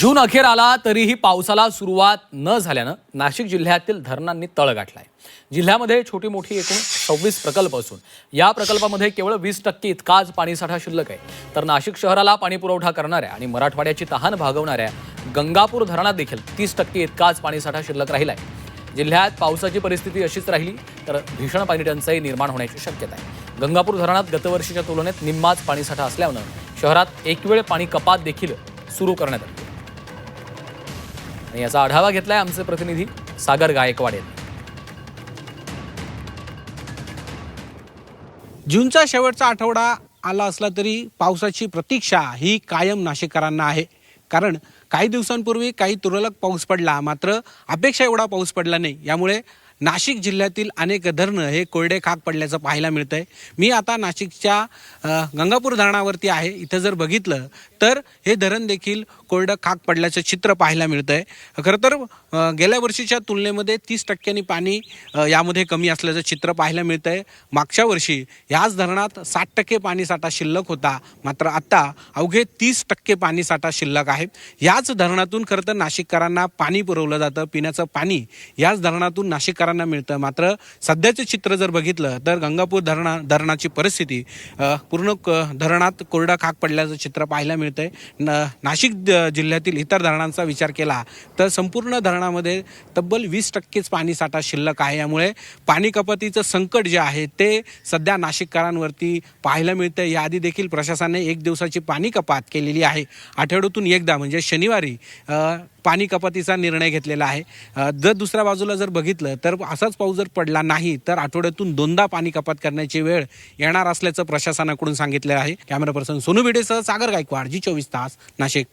जून अखेर आला तरीही पावसाला सुरुवात न झाल्यानं नाशिक जिल्ह्यातील धरणांनी तळ गाठलाय। जिल्ह्यामध्ये छोटी मोठी एकूण 26 प्रकल्प असून या प्रकल्पामध्ये केवळ 20% इतकाच पाणीसाठा शिल्लक आहे। तर नाशिक शहराला पाणी पुरवठा करणाऱ्या आणि मराठवाड्याची तहान भागवणाऱ्या गंगापूर धरणात देखील 30% इतकाच पाणीसाठा शिल्लक राहिलाय। जिल्ह्यात पावसाची परिस्थिती अशीच राहिली तर भीषण पाणी टंचाई निर्माण होण्याची शक्यता आहे। गंगापूर धरणात गतवर्षीच्या तुलनेत निम्माच पाणीसाठा असल्यानं शहरात एकवेळ पाणी कपात देखील सुरू करण्यात आली आणि याचा आढावा घेतलाय आमचे प्रतिनिधी सागर गायकवाड यांनी। जूनचा शेवटचा आठवडा आला असला तरी पावसाची प्रतीक्षा ही कायम नाशिककरांना आहे। कारण काही दिवसांपूर्वी काही तुरळक पाऊस पडला, मात्र अपेक्षा एवढा पाऊस पडला नाही। यामुळे नाशिक जिल्ह्यातील अनेक धरणं हे कोरडे खाक पडल्याचं पाहायला मिळतंय। मी आता नाशिकच्या गंगापूर धरणावरती आहे। इथं जर बघितलं तर हे धरण देखील कोरडं खाक पडल्याचं चित्र पाहायला मिळतंय। खरं तर गेल्या वर्षीच्या तुलनेमध्ये 30% पाणी यामध्ये कमी असल्याचं चित्र पाहायला मिळतंय। मागच्या वर्षी याच धरणात 60% पाणीसाठा शिल्लक होता, मात्र आता अवघे 30% पाणीसाठा शिल्लक आहे। याच धरणातून खरं तर नाशिककरांना पाणी पुरवलं जातं। पिण्याचं पाणी याच धरणातून नाशिककरांना मिळतं। मात्र सध्याचे चित्र जर बघितलं तर गंगापूर धरणाची परिस्थिती पूर्ण धरणात कोरडा खाक पडल्याचं चित्र पाहायला मिळतंय। नाशिक जिल्ह्यातील इतर धरणांचा विचार केला तर संपूर्ण धरणामध्ये तब्बल 20%च पाणीसाठा शिल्लक आहे। यामुळे पाणी कपातीचं संकट जे आहे ते सध्या नाशिककरांवरती पाहायला मिळतं। याआधी देखील प्रशासनाने 1 दिवसाची पाणी कपात केलेली आहे। आठवड्यातून एकदा म्हणजे शनिवारी पाणी कपातीचा निर्णय घेतलेला आहे। जर दुसऱ्या बाजूला जर बघितलं तर असाच पाऊस जर पडला नाही तर आठवड्यातून 2दा पाणी कपात करण्याची वेळ येणार असल्याचं प्रशासनाकडून सांगितलं आहे। कॅमेरा पर्सन सोनू भिडेसह सागर गायकवाड, जी 24 तास, नाशिक।